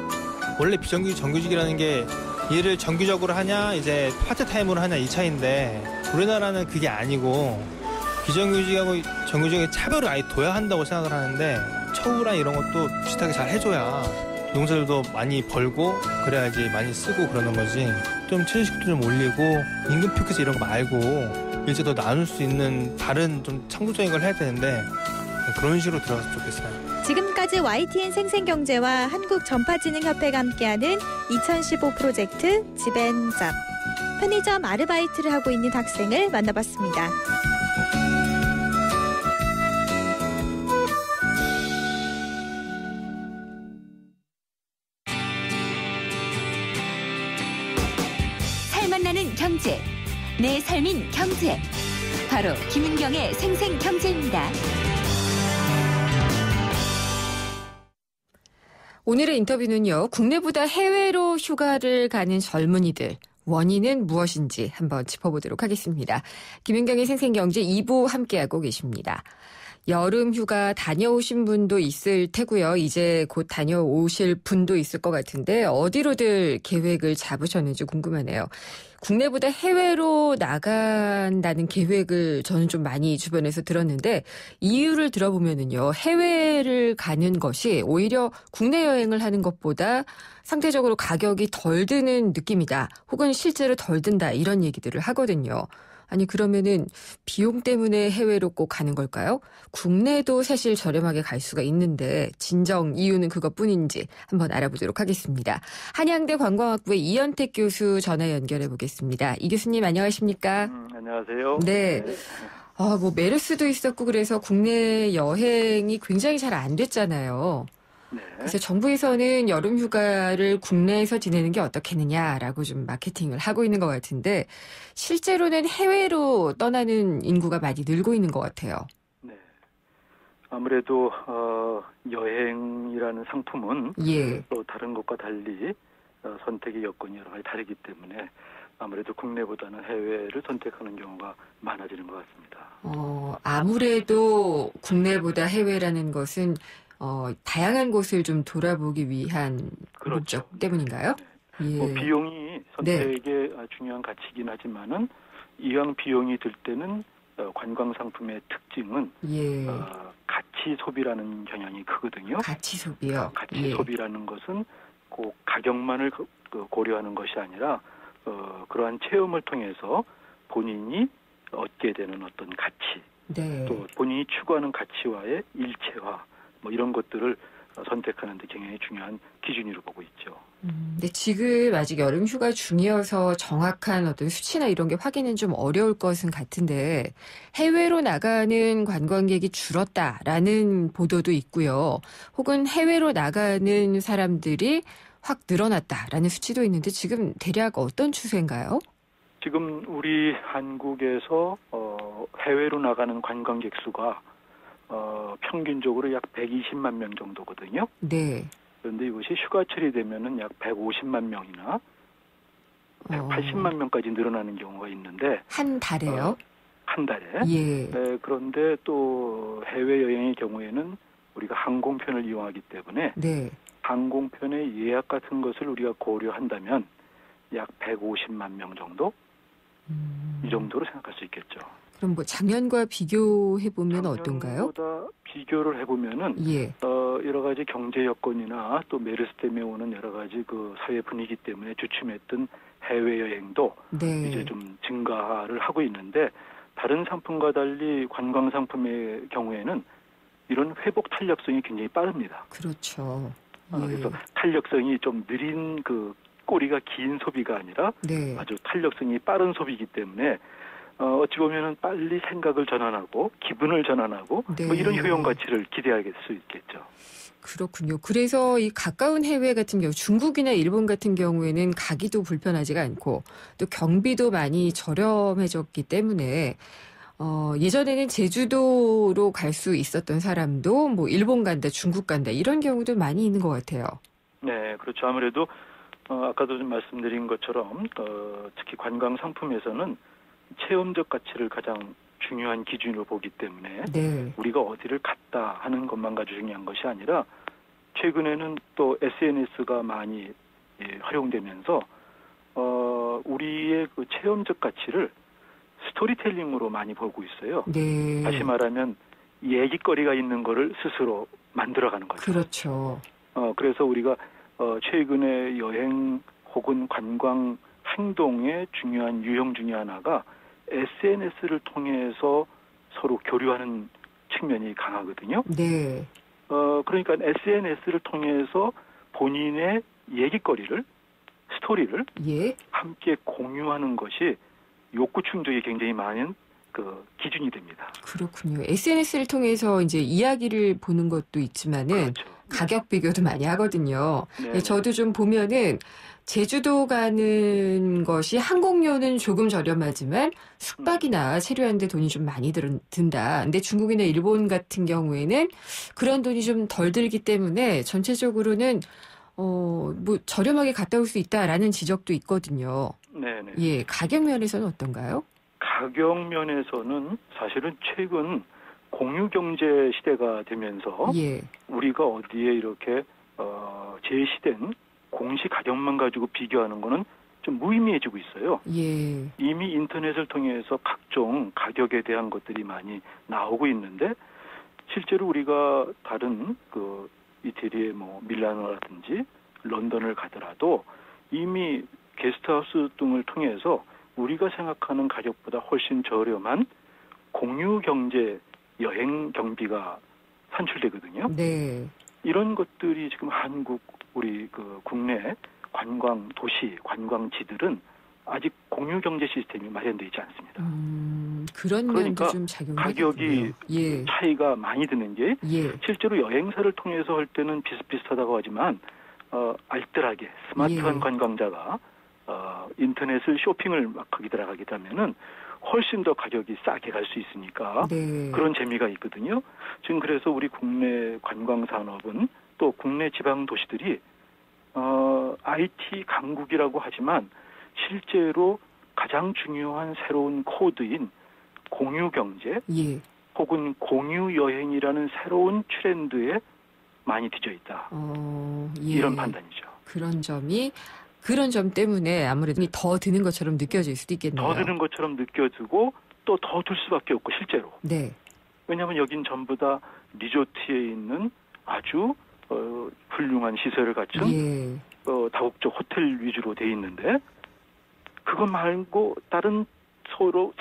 원래 정규직이라는 게 일을 정규적으로 하냐 이제 파트타임으로 하냐 이 차이인데 우리나라는 그게 아니고 비정규직하고 정규직의 차별을 아예 둬야 한다고 생각을 하는데 처우랑 이런 것도 비슷하게 잘 해줘야 노동자들도 많이 벌고 그래야지 많이 쓰고 그러는 거지. 좀 취직도 좀 올리고 임금 피크스 이런 거 말고 일자도 나눌 수 있는 다른 좀 창조적인 걸 해야 되는데 그런 식으로 들어갔으면 좋겠어요. 지금까지 YTN 생생경제와 한국전파진흥협회가 함께하는 2015 프로젝트 집앤잡. 편의점 아르바이트를 하고 있는 학생을 만나봤습니다. 살맛 나는 경제. 내 삶인 경제. 바로 김윤경의 생생경제입니다. 오늘의 인터뷰는요. 국내보다 해외로 휴가를 가는 젊은이들. 원인은 무엇인지 한번 짚어보도록 하겠습니다. 김윤경의 생생경제 2부 함께하고 계십니다. 여름 휴가 다녀오신 분도 있을 테고요. 이제 곧 다녀오실 분도 있을 것 같은데 어디로들 계획을 잡으셨는지 궁금하네요. 국내보다 해외로 나간다는 계획을 저는 좀 많이 주변에서 들었는데 이유를 들어보면은요. 해외를 가는 것이 오히려 국내 여행을 하는 것보다 상대적으로 가격이 덜 드는 느낌이다. 혹은 실제로 덜 든다. 이런 얘기들을 하거든요. 아니 그러면은 비용 때문에 해외로 꼭 가는 걸까요? 국내도 사실 저렴하게 갈 수가 있는데 진정 이유는 그것뿐인지 한번 알아보도록 하겠습니다. 한양대 관광학부의 이현택 교수 전화 연결해 보겠습니다. 이 교수님 안녕하십니까? 안녕하세요. 네. 뭐 메르스도 있었고 그래서 국내 여행이 굉장히 잘 안 됐잖아요. 네. 그래서 정부에서는 여름 휴가를 국내에서 지내는 게 어떻겠느냐라고 좀 마케팅을 하고 있는 것 같은데 실제로는 해외로 떠나는 인구가 많이 늘고 있는 것 같아요. 네. 아무래도 여행이라는 상품은 또 다른 것과 달리 선택의 여건이 여러 가지 다르기 때문에 아무래도 국내보다는 해외를 선택하는 경우가 많아지는 것 같습니다. 아무래도 국내보다 해외라는 것은 다양한 곳을 좀 돌아보기 위한 그렇죠. 목적 때문인가요? 예. 뭐 비용이 선택에 중요한 가치이긴 하지만은 이왕 비용이 들 때는 관광 상품의 특징은 가치 소비라는 경향이 크거든요. 가치 소비요. 가치 소비라는 것은 꼭 가격만을 고려하는 것이 아니라 그러한 체험을 통해서 본인이 얻게 되는 어떤 가치, 또 본인이 추구하는 가치와의 일체화, 뭐 이런 것들을 선택하는 데 굉장히 중요한 기준으로 보고 있죠. 근데 지금 아직 여름 휴가 중이어서 정확한 어떤 수치나 이런 게 확인은 좀 어려울 것은 같은데 해외로 나가는 관광객이 줄었다라는 보도도 있고요. 혹은 해외로 나가는 사람들이 확 늘어났다라는 수치도 있는데 지금 대략 어떤 추세인가요? 지금 우리 한국에서 해외로 나가는 관광객 수가 평균적으로 약 120만 명 정도거든요. 네. 그런데 이것이 휴가철이 되면은 약 150만 명이나 180만 명까지 늘어나는 경우가 있는데 한 달에요? 한 달에. 예. 네, 그런데 또 해외 여행의 경우에는 우리가 항공편을 이용하기 때문에 항공편의 예약 같은 것을 우리가 고려한다면 약 150만 명 정도 이 정도로 생각할 수 있겠죠. 그럼 뭐 작년과 비교해 보면 어떤가요? 작년보다 비교를 해보면은 여러 가지 경제 여건이나 또 메르스 때문에 오는 여러 가지 그 사회 분위기 때문에 주춤했던 해외 여행도 이제 좀 증가를 하고 있는데 다른 상품과 달리 관광 상품의 경우에는 이런 회복 탄력성이 굉장히 빠릅니다. 그렇죠. 그래서 탄력성이 좀 느린 그 꼬리가 긴 소비가 아니라 아주 탄력성이 빠른 소비이기 때문에 어찌 보면은 빨리 생각을 전환하고 기분을 전환하고 뭐 이런 효용 가치를 기대할 수 있겠죠. 그렇군요. 그래서 이 가까운 해외 같은 경우 중국이나 일본 같은 경우에는 가기도 불편하지가 않고 또 경비도 많이 저렴해졌기 때문에 예전에는 제주도로 갈 수 있었던 사람도 뭐 일본 간다, 중국 간다 이런 경우도 많이 있는 것 같아요. 네, 그렇죠. 아무래도 아까도 좀 말씀드린 것처럼 특히 관광 상품에서는 체험적 가치를 가장 중요한 기준으로 보기 때문에 우리가 어디를 갔다 하는 것만 가지고 중요한 것이 아니라 최근에는 또 SNS가 많이 활용되면서 우리의 그 체험적 가치를 스토리텔링으로 많이 보고 있어요. 다시 말하면 얘기거리가 있는 거를 스스로 만들어가는 거죠. 그렇죠. 그래서 우리가 최근에 여행 혹은 관광 행동의 중요한 유형 중에 하나가 SNS를 통해서 서로 교류하는 측면이 강하거든요. 그러니까 SNS를 통해서 본인의 얘기거리를, 스토리를 함께 공유하는 것이 욕구 충족이 굉장히 많은 그 기준이 됩니다. 그렇군요. SNS를 통해서 이제 이야기를 보는 것도 있지만은 가격 비교도 많이 하거든요. 저도 좀 보면은 제주도 가는 것이 항공료는 조금 저렴하지만 숙박이나 체류하는데 돈이 좀 많이 든다. 근데 중국이나 일본 같은 경우에는 그런 돈이 좀 덜 들기 때문에 전체적으로는 뭐 저렴하게 갔다 올 수 있다라는 지적도 있거든요. 예, 가격 면에서는 어떤가요? 가격 면에서는 사실은 최근 공유 경제 시대가 되면서 우리가 어디에 이렇게 제시된 공시 가격만 가지고 비교하는 거는 좀 무의미해지고 있어요. 이미 인터넷을 통해서 각종 가격에 대한 것들이 많이 나오고 있는데 실제로 우리가 다른 그 이태리의 뭐 밀라노라든지 런던을 가더라도 이미 게스트하우스 등을 통해서 우리가 생각하는 가격보다 훨씬 저렴한 공유 경제 여행 경비가 산출되거든요. 이런 것들이 지금 한국 우리 그 국내 관광 도시, 관광지들은 아직 공유 경제 시스템이 마련되어 있지 않습니다. 그런 면도 좀 작용을 가격이 차이가 많이 드는 게 실제로 여행사를 통해서 할 때는 비슷비슷하다고 하지만 알뜰하게 스마트한 관광자가 인터넷을 쇼핑을 막 하게 들어가게 되면은 훨씬 더 가격이 싸게 갈 수 있으니까 그런 재미가 있거든요. 지금 그래서 우리 국내 관광 산업은 또 국내 지방 도시들이 IT 강국이라고 하지만 실제로 가장 중요한 새로운 코드인 공유 경제 혹은 공유 여행이라는 새로운 트렌드에 많이 뒤져 있다. 이런 판단이죠. 그런 점 때문에 아무래도 더 드는 것처럼 느껴질 수도 있겠네요. 더 드는 것처럼 느껴지고 또 더 들 수밖에 없고 실제로. 네. 왜냐하면 여긴 전부 다 리조트에 있는 아주 훌륭한 시설을 갖춘 다국적 호텔 위주로 돼 있는데 그거 말고 다른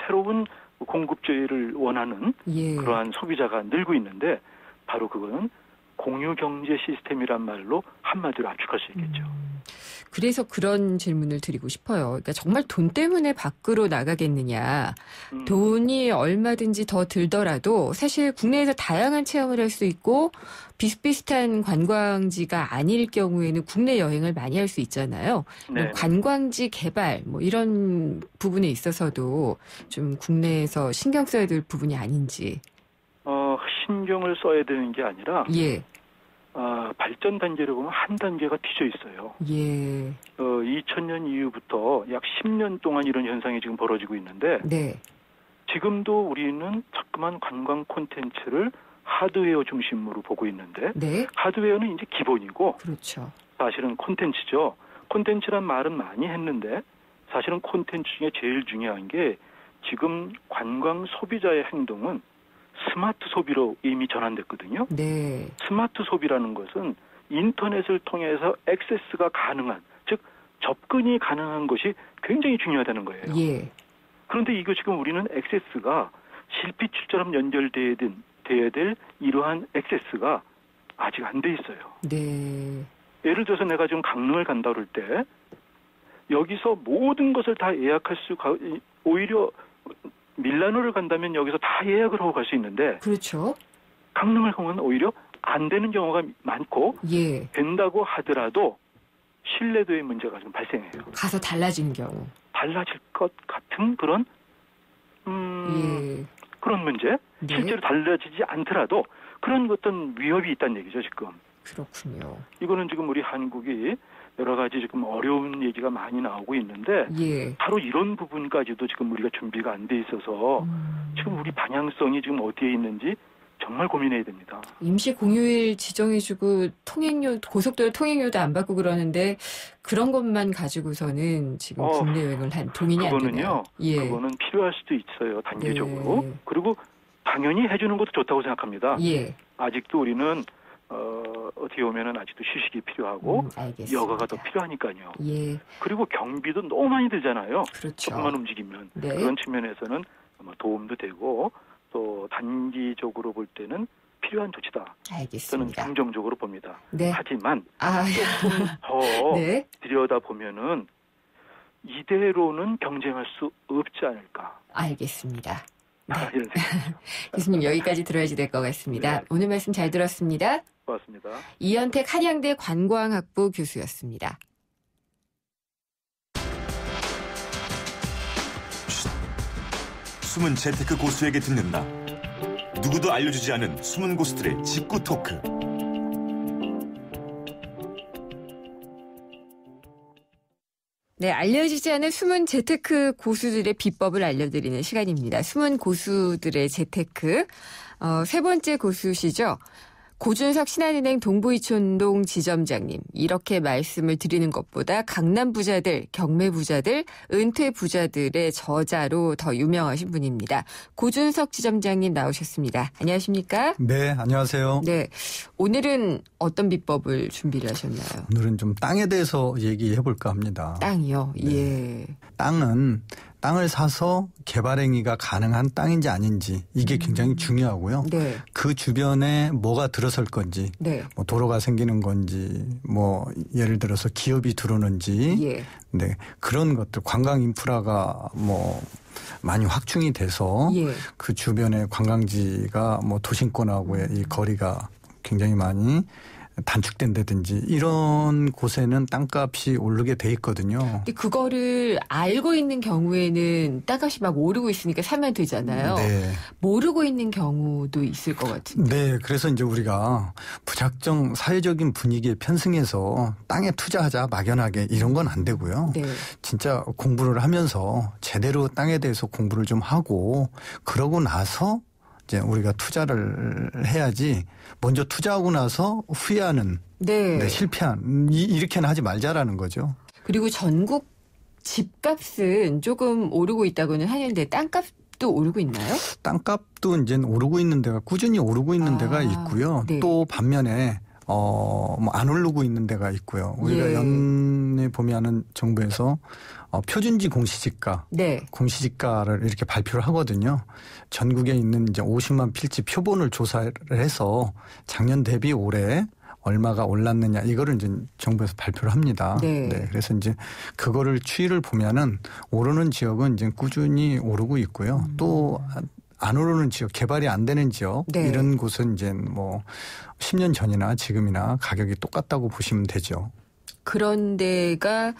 새로운 공급제를 원하는 그러한 소비자가 늘고 있는데 바로 그거는 공유경제 시스템이란 말로 한마디로 압축할 수 있겠죠. 그래서 그런 질문을 드리고 싶어요. 그러니까 정말 돈 때문에 밖으로 나가겠느냐. 돈이 얼마든지 더 들더라도 사실 국내에서 다양한 체험을 할 수 있고 비슷비슷한 관광지가 아닐 경우에는 국내 여행을 많이 할 수 있잖아요. 관광지 개발 이런 부분에 있어서도 좀 국내에서 신경 써야 될 부분이 아닌지. 신경을 써야 되는 게 아니라 발전 단계로 보면 한 단계가 뒤져 있어요. 2000년 이후부터 약 10년 동안 이런 현상이 지금 벌어지고 있는데 지금도 우리는 자꾸만 관광 콘텐츠를 하드웨어 중심으로 보고 있는데 하드웨어는 이제 기본이고 그렇죠. 사실은 콘텐츠죠. 콘텐츠란 말은 많이 했는데 사실은 콘텐츠 중에 제일 중요한 게 지금 관광 소비자의 행동은 스마트 소비로 이미 전환됐거든요. 스마트 소비라는 것은 인터넷을 통해서 액세스가 가능한, 즉 접근이 가능한 것이 굉장히 중요하다는 거예요. 그런데 이거 지금 우리는 액세스가 실핏줄처럼 연결돼야 될 이러한 액세스가 아직 안 돼 있어요. 예를 들어서 내가 지금 강릉을 간다 그럴 때 여기서 모든 것을 다 예약할 수가 오히려 밀라노를 간다면 여기서 다 예약을 하고 갈 수 있는데 그렇죠. 강릉을 가면 오히려 안 되는 경우가 많고 된다고 하더라도 신뢰도의 문제가 좀 발생해요. 가서 달라지는 경우. 달라질 것 같은 그런 그런 문제. 실제로 달라지지 않더라도 그런 어떤 위협이 있다는 얘기죠 지금. 그렇군요. 이거는 지금 우리 한국이 여러 가지 지금 어려운 얘기가 많이 나오고 있는데 바로 이런 부분까지도 지금 우리가 준비가 안 돼 있어서 지금 우리 방향성이 지금 어디에 있는지 정말 고민해야 됩니다. 임시 공휴일 지정해주고 고속도로 통행료도 안 받고 그러는데 그런 것만 가지고서는 지금 국내 여행을 동인이 안 되네요. 그거는 필요할 수도 있어요. 단계적으로. 그리고 당연히 해주는 것도 좋다고 생각합니다. 아직도 우리는 어떻게 보면은 아직도 휴식이 필요하고 여가가 더 필요하니까요. 그리고 경비도 너무 많이 들잖아요. 조금만 움직이면. 그런 측면에서는 도움도 되고 또 단기적으로 볼 때는 필요한 조치다. 저는 긍정적으로 봅니다. 하지만 조금 더 들여다보면은 이대로는 경쟁할 수 없지 않을까. 알겠습니다. 교수님 여기까지 들어야지 될 것 같습니다. 오늘 말씀 잘 들었습니다. 고맙습니다. 이현택 한양대 관광학부 교수였습니다. 숨은 재테크 고수에게 듣는다. 누구도 알려주지 않은 숨은 고수들의 직구 토크. 네, 알려지지 않은 숨은 재테크 고수들의 비법을 알려드리는 시간입니다. 숨은 고수들의 재테크. 세 번째 고수시죠. 고준석 신한은행 동부이촌동 지점장님. 이렇게 말씀을 드리는 것보다 강남 부자들, 경매 부자들, 은퇴 부자들의 저자로 더 유명하신 분입니다. 고준석 지점장님 나오셨습니다. 안녕하십니까? 네, 안녕하세요. 네, 오늘은 어떤 비법을 준비를 하셨나요? 오늘은 좀 땅에 대해서 얘기해 볼까 합니다. 땅이요? 네. 땅을 사서 개발 행위가 가능한 땅인지 아닌지 이게 굉장히 중요하고요. 그 주변에 뭐가 들어설 건지, 뭐 도로가 생기는 건지, 뭐 예를 들어서 기업이 들어오는지, 그런 것들 관광 인프라가 뭐 많이 확충이 돼서 그 주변에 관광지가 뭐 도심권하고의 이 거리가 굉장히 많이 단축된다든지 이런 곳에는 땅값이 오르게 돼 있거든요. 근데 그거를 알고 있는 경우에는 땅값이 막 오르고 있으니까 사면 되잖아요. 모르고 있는 경우도 있을 것 같은데. 네, 그래서 이제 우리가 무작정 사회적인 분위기에 편승해서 땅에 투자하자 막연하게 이런 건 안 되고요. 진짜 공부를 하면서 제대로 땅에 대해서 공부를 좀 하고 그러고 나서 이제 우리가 투자를 해야지 먼저 투자하고 나서 후회하는 네, 실패한 이렇게는 하지 말자라는 거죠. 그리고 전국 집값은 조금 오르고 있다고는 하는데 땅값도 오르고 있나요? 땅값도 이제 오르고 있는 데가 꾸준히 오르고 있는 데가 있고요. 네. 또 반면에 뭐 안 오르고 있는 데가 있고요. 우리가 연내 보면은 정부에서 표준지 공시지가, 네. 공시지가를 이렇게 발표를 하거든요. 전국에 있는 이제 50만 필지 표본을 조사를 해서 작년 대비 올해 얼마가 올랐느냐 이거를 이제 정부에서 발표를 합니다. 네. 네. 그래서 이제 그거를 추이를 보면은 오르는 지역은 이제 꾸준히 오르고 있고요. 또 안 오르는 지역, 개발이 안 되는 지역 네. 이런 곳은 이제 뭐 10년 전이나 지금이나 가격이 똑같다고 보시면 되죠. 그런 데가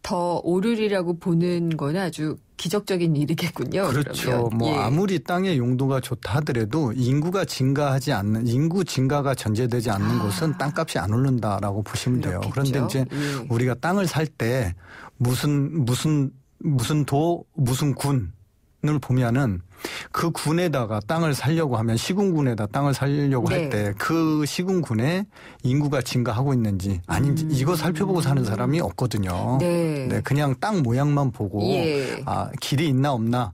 더 오르리라고 보는 건 아주 기적적인 일이겠군요. 그렇죠. 그러면. 뭐 아무리 땅의 용도가 좋다 하더라도 인구가 증가하지 않는 인구 증가가 전제되지 않는 곳은 땅값이 안 오른다라고 보시면 돼요. 그런데 이제 우리가 땅을 살 때 무슨 도 무슨 군을 보면은 그 군에다가 땅을 살려고 하면 시군군에다 땅을 살려고 할 때 그 시군군에 인구가 증가하고 있는지 아닌지 이거 살펴보고 사는 사람이 없거든요. 네, 그냥 땅 모양만 보고 길이 있나 없나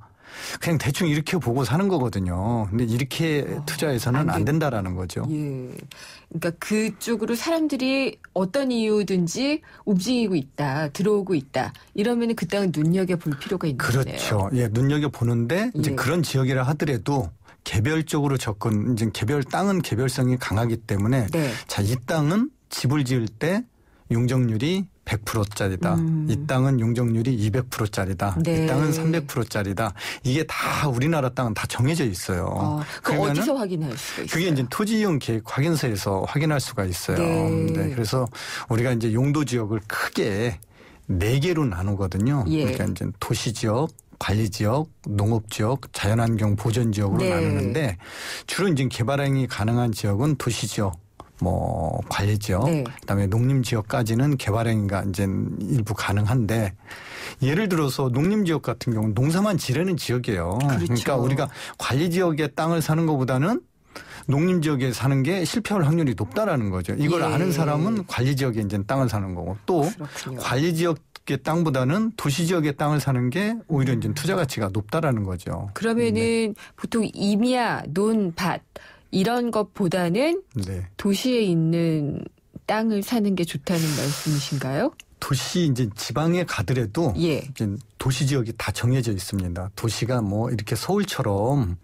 그냥 대충 이렇게 보고 사는 거거든요. 근데 이렇게 투자해서는 안 된다라는 거죠. 그러니까 그쪽으로 사람들이 어떤 이유든지 움직이고 있다, 들어오고 있다. 이러면 그 땅은 눈여겨볼 필요가 있는 거네요. 그렇죠. 눈여겨보는데 이제 그런 지역이라 하더라도 개별적으로 접근, 이제 땅은 개별성이 강하기 때문에 자, 이 땅은 집을 지을 때 용적률이 100%짜리다. 이 땅은 용적률이 200%짜리다. 이 땅은 300%짜리다. 이게 다 우리나라 땅은 다 정해져 있어요. 그럼 어디서 확인할 수가 있어요? 그게 이제 토지이용 계획 확인서에서 확인할 수가 있어요. 네, 그래서 우리가 이제 용도 지역을 크게 4개로 나누거든요. 그러니까 이제 도시 지역, 관리 지역, 농업 지역, 자연환경 보전 지역으로 나누는데 주로 이제 개발행위 가능한 지역은 도시 지역. 뭐 관리 지역, 그다음에 농림 지역까지는 개발행위가 이제 일부 가능한데 예를 들어서 농림 지역 같은 경우는 농사만 지르는 지역이에요. 그렇죠. 그러니까 우리가 관리 지역에 땅을 사는 것보다는 농림 지역에 사는 게 실패할 확률이 높다라는 거죠. 이걸 아는 사람은 관리 지역에 이제 땅을 사는 거고 또 관리 지역의 땅보다는 도시 지역의 땅을 사는 게 오히려 이제 투자 가치가 높다라는 거죠. 그러면은 보통 임야, 논, 밭 이런 것보다는 도시에 있는 땅을 사는 게 좋다는 말씀이신가요? 도시 이제 지방에 가더라도 이제 도시 지역이 다 정해져 있습니다. 도시가 뭐 이렇게 서울처럼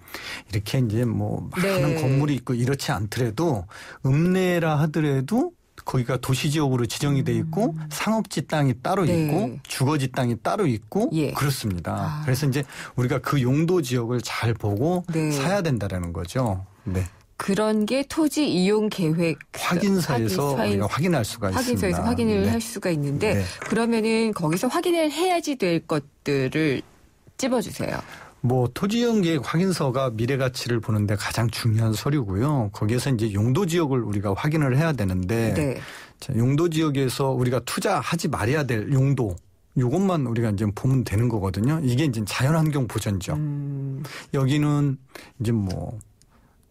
이렇게 이제 뭐 많은 건물이 있고 이렇지 않더라도 읍내라 하더라도 거기가 도시 지역으로 지정이 돼 있고 상업지 땅이 따로 있고 주거지 땅이 따로 있고 그렇습니다. 그래서 이제 우리가 그 용도 지역을 잘 보고 사야 된다라는 거죠. 네. 그런 게 토지 이용 계획 확인서에서 우리가 확인할 수가 있습니다. 확인서에서 확인을 할 수가 있는데 그러면은 거기서 확인을 해야지 될 것들을 찝어주세요. 뭐 토지이용 계획 확인서가 미래 가치를 보는데 가장 중요한 서류고요. 거기에서 이제 용도 지역을 우리가 확인을 해야 되는데 자, 용도 지역에서 우리가 투자하지 말아야 될 용도 이것만 우리가 이제 보면 되는 거거든요. 이게 이제 자연환경 보전 지역. 여기는 이제 뭐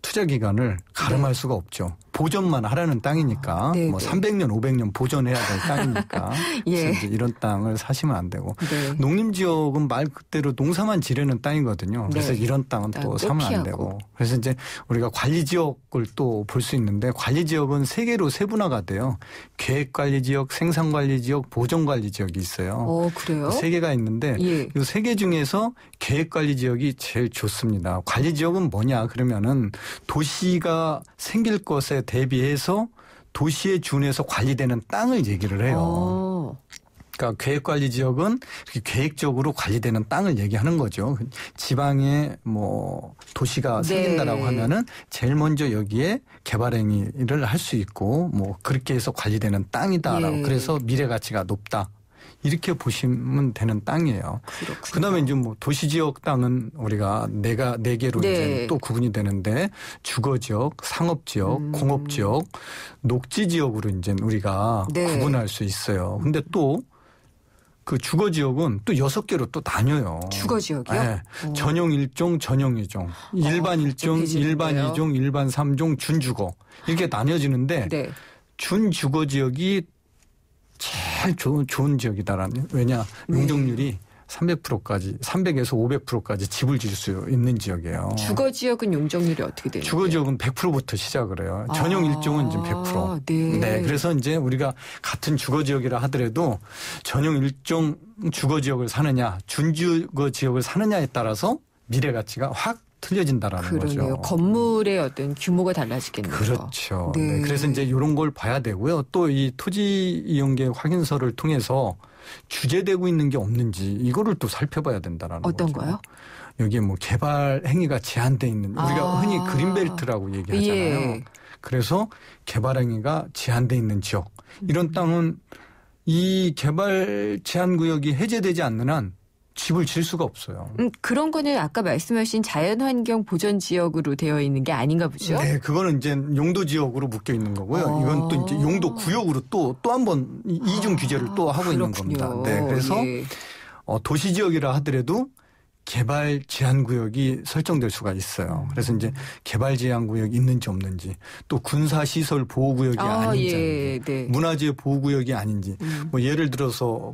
투자 기간을 가름할 수가 없죠. 보전만 하라는 땅이니까 뭐 300년, 500년 보전해야 될 땅이니까 그래서 이제 이런 땅을 사시면 안 되고 농림 지역은 말 그대로 농사만 지르는 땅이거든요. 그래서 이런 땅은 또 사면 안 되고 그래서 이제 우리가 관리 지역을 또 볼 수 있는데 관리 지역은 3개로 세분화가 돼요. 계획 관리 지역, 생산 관리 지역, 보전 관리 지역이 있어요. 그래요? 3개가 있는데 이 3개 중에서 계획 관리 지역이 제일 좋습니다. 관리 지역은 뭐냐 그러면은 도시가 생길 것에 대비해서 도시에 준해서 관리되는 땅을 얘기를 해요. 그러니까 계획관리지역은 계획적으로 관리되는 땅을 얘기하는 거죠. 지방에 뭐 도시가 생긴다라고 하면은 제일 먼저 여기에 개발행위를 할 수 있고 뭐 그렇게 해서 관리되는 땅이다라고 그래서 미래 가치가 높다. 이렇게 보시면 되는 땅이에요. 그다음에 이제 뭐 도시지역 땅은 우리가 네 개로 이제 또 구분이 되는데 주거지역, 상업지역, 공업지역, 녹지지역으로 이제 우리가 구분할 수 있어요. 근데 또 그 주거 지역은 또 6개로 또 나뉘어요. 주거 지역이요? 네. 전용 1종, 전용 2종, 일반 1종, 일반 2종, 일반 3종, 준주거 이렇게 나뉘어지는데 네. 준주거 지역이 제일 좋은 지역이다라는. 왜냐 용적률이 300%까지 300에서 500%까지 집을 지을 수 있는 지역이에요. 주거 지역은 용적률이 어떻게 되나요? 주거 지역은 100%부터 시작을 해요. 전용 1종은 이제 100%. 네. 네. 그래서 이제 우리가 같은 주거 지역이라 하더라도 전용 1종 주거 지역을 사느냐, 준주거 지역을 사느냐에 따라서 미래 가치가 확 틀려진다라는 그러네요. 거죠. 건물의 어떤 규모가 달라지겠네요. 그렇죠. 네. 네. 그래서 이제 이런 걸 봐야 되고요. 또 이 토지 이용계획 확인서를 통해서 규제되고 있는 게 없는지 이거를 또 살펴봐야 된다라는 거죠. 어떤 거요? 여기에 뭐 개발 행위가 제한돼 있는 우리가 흔히 그린벨트라고 얘기하잖아요. 예. 그래서 개발 행위가 제한돼 있는 지역 이런 땅은 이 개발 제한 구역이 해제되지 않는 한 집을 지을 수가 없어요. 그런 거는 아까 말씀하신 자연환경 보전 지역으로 되어 있는 게 아닌가 보죠? 네, 그거는 이제 용도 지역으로 묶여 있는 거고요. 이건 또 이제 용도 구역으로 또 한 번 이중 규제를 또 하고 있는 겁니다. 네, 그래서 예. 도시 지역이라 하더라도 개발 제한 구역이 설정될 수가 있어요. 그래서 이제 개발 제한 구역이 있는지 없는지, 또 군사 시설 보호 구역이 아닌지, 예, 네. 문화재 보호 구역이 아닌지, 뭐 예를 들어서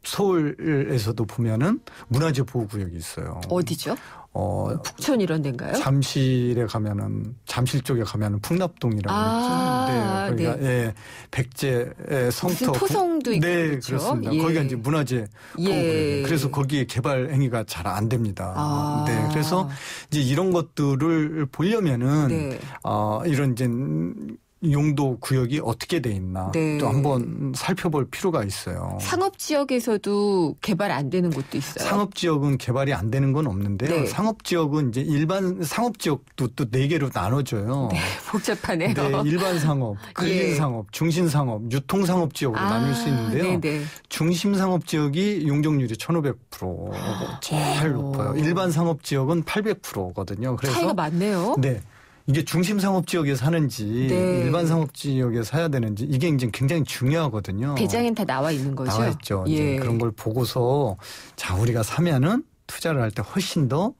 서울에서도 보면은 문화재 보호구역이 있어요. 어디죠? 북촌 이런 데인가요? 잠실에 가면은 잠실 쪽에 가면은 풍납동이라고 있죠. 네, 그러니까 예, 백제 성터 토성도 있고 네, 그렇죠? 그렇습니다. 예. 거기가 이제 문화재 보호구역. 그래서 거기에 개발 행위가 잘 안 됩니다. 네, 그래서 이제 이런 것들을 보려면은 네. 이런 이제 용도 구역이 어떻게 돼 있나 네. 또 한번 살펴볼 필요가 있어요. 상업 지역에서도 개발 안 되는 곳도 있어요. 상업 지역은 개발이 안 되는 건 없는데요. 네. 상업 지역은 이제 일반 상업 지역도 또 4개로 나눠져요. 네, 복잡하네요. 네, 일반 상업, 근린 상업, 중심 상업, 유통 상업 지역으로 나눌 수 있는데요. 네네. 중심 상업 지역이 용적률이 1,500% 제일 높아요. 일반 상업 지역은 800%거든요. 그래서 차이가 많네요. 네. 이게 중심 상업 지역에 사는지 네. 일반 상업 지역에 사야 되는지 이게 이제 굉장히 중요하거든요. 배장엔 다 나와 있는 거죠. 나와 있죠. 예. 이제 그런 걸 보고서 자 우리가 사면은 투자를 할 때 훨씬 더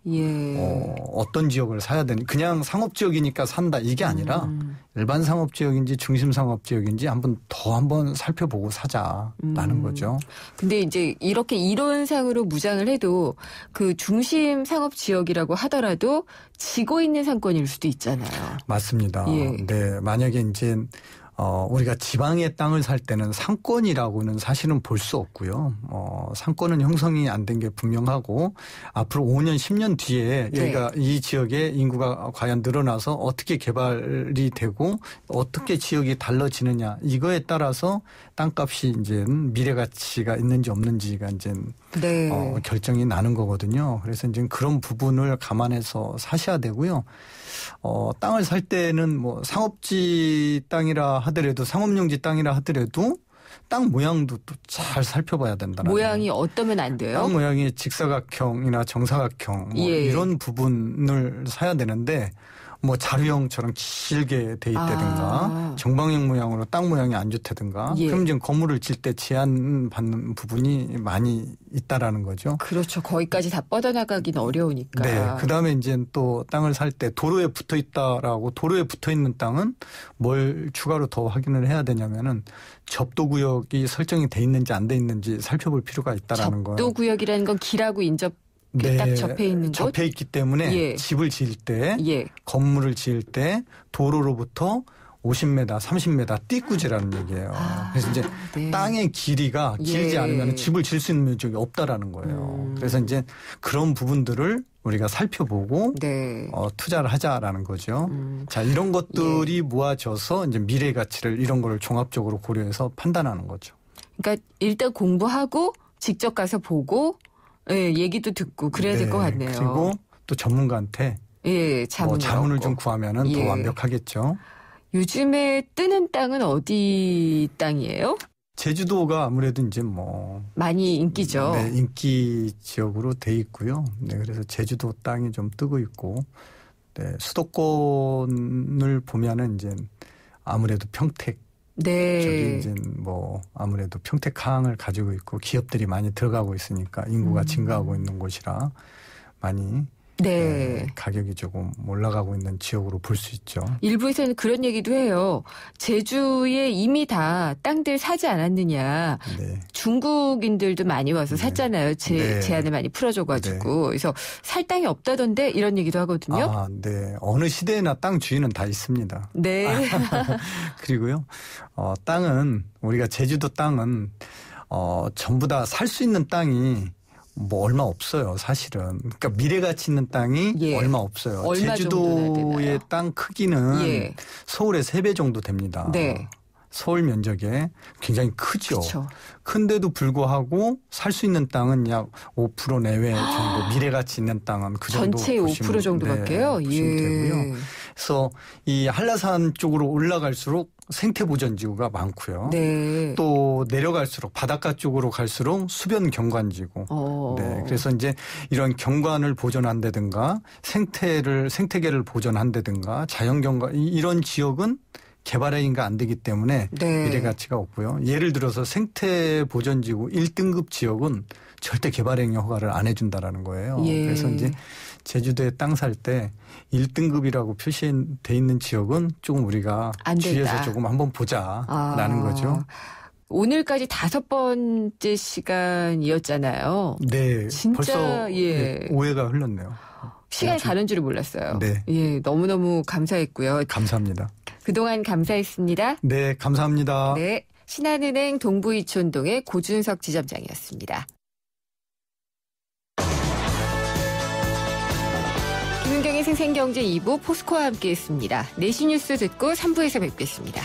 어떤 지역을 사야 되는 그냥 상업 지역이니까 산다 이게 아니라 일반 상업 지역인지 중심 상업 지역인지 한번 살펴보고 사자라는 거죠. 근데 이제 이렇게 이론상으로 무장을 해도 그 중심 상업 지역이라고 하더라도 지고 있는 상권일 수도 있잖아요. 맞습니다. 예. 네, 만약에 이제 우리가 지방의 땅을 살 때는 상권이라고는 사실은 볼 수 없고요. 상권은 형성이 안 된 게 분명하고 앞으로 5년, 10년 뒤에 여기가 이 지역의 인구가 과연 늘어나서 어떻게 개발이 되고 어떻게 지역이 달라지느냐 이거에 따라서 땅값이 이제 미래 가치가 있는지 없는지가 이제 결정이 나는 거거든요. 그래서 이제 그런 부분을 감안해서 사셔야 되고요. 땅을 살 때는 뭐 상업지 땅이라 하더라도 상업용지 땅이라 하더라도 땅 모양도 또 잘 살펴봐야 된다는 모양이 어떠면 안 돼요? 땅 모양이 직사각형이나 정사각형 뭐 이런 부분을 사야 되는데 뭐 자루형처럼 길게 돼 있다든가 정방형 모양으로 땅 모양이 안 좋다든가 그럼 지금 건물을 질 때 제한받는 부분이 많이 있다라는 거죠. 그렇죠. 거기까지 다 뻗어나가긴 어려우니까. 네. 그다음에 이제 또 땅을 살 때 도로에 붙어 있다라고 도로에 붙어 있는 땅은 뭘 추가로 더 확인을 해야 되냐면은 접도구역이 설정이 돼 있는지 안 돼 있는지 살펴볼 필요가 있다라는 거예요. 접도구역이라는 건 길하고 인접 딱 접해 있는 곳? 접해 있기 때문에 집을 지을 때 건물을 지을 때 도로로부터 50m, 30m 띠꾸지라는 얘기예요. 그래서 이제 땅의 길이가 길지 않으면 집을 지을 수 있는 면적이 없다라는 거예요. 그래서 이제 그런 부분들을 우리가 살펴보고 투자를 하자라는 거죠. 자, 이런 것들이 모아져서 이제 미래 가치를 이런 걸 종합적으로 고려해서 판단하는 거죠. 그러니까 일단 공부하고 직접 가서 보고 얘기도 듣고 그래야 될 것 같네요. 그리고 또 전문가한테 자문을 좀 구하면은 더 완벽하겠죠. 요즘에 뜨는 땅은 어디 땅이에요? 제주도가 아무래도 이제 뭐 많이 인기죠. 네, 인기 지역으로 돼 있고요. 네, 그래서 제주도 땅이 좀 뜨고 있고, 네, 수도권을 보면은 이제 아무래도 평택 네. 저기 이제 뭐 아무래도 평택항을 가지고 있고 기업들이 많이 들어가고 있으니까 인구가 증가하고 있는 곳이라 많이 네. 가격이 조금 올라가고 있는 지역으로 볼 수 있죠. 일부에서는 그런 얘기도 해요. 제주에 이미 다 땅들 사지 않았느냐. 네. 중국인들도 많이 와서 샀잖아요. 제한을 많이 풀어줘가지고. 그래서 살 땅이 없다던데 이런 얘기도 하거든요. 아, 네. 어느 시대에나 땅 주인은 다 있습니다. 네. 그리고요. 땅은 우리가 제주도 땅은 전부 다 살 수 있는 땅이 뭐 얼마 없어요, 사실은. 그러니까 미래 가치 있는 땅이 얼마 없어요. 제주도의 땅 크기는 서울의 3배 정도 됩니다. 네. 서울 면적에 굉장히 크죠. 그쵸. 큰데도 불구하고 살 수 있는 땅은 약 5% 내외 정도 미래 가치 있는 땅은 그 정도 전체의 5% 정도밖에요. 보시면 되고요. 그래서 이 한라산 쪽으로 올라갈수록 생태 보전지구가 많고요. 네. 또 내려갈수록 바닷가 쪽으로 갈수록 수변 경관지구. 네. 그래서 이제 이런 경관을 보존한다든가 생태계를 보존한다든가 자연 경관 이런 지역은 개발 행위가 안 되기 때문에 미래 가치가 없고요. 예를 들어서 생태 보전지구 1등급 지역은 절대 개발 행위 허가를 안 해준다라는 거예요. 그래서 이제 제주도에 땅 살 때 1등급이라고 표시돼 있는 지역은 조금 우리가 주위에서 조금 한번 보자라는 거죠. 오늘까지 5번째 시간이었잖아요. 네. 진짜 벌써 오해가 흘렀네요. 시간이 가는 줄을 몰랐어요. 네. 예, 너무너무 감사했고요. 감사합니다. 그동안 감사했습니다. 네, 감사합니다. 네. 신한은행 동부이촌동의 고준석 지점장이었습니다. 김은경의 생생경제 2부 포스코와 함께했습니다. 4시 뉴스 듣고 3부에서 뵙겠습니다.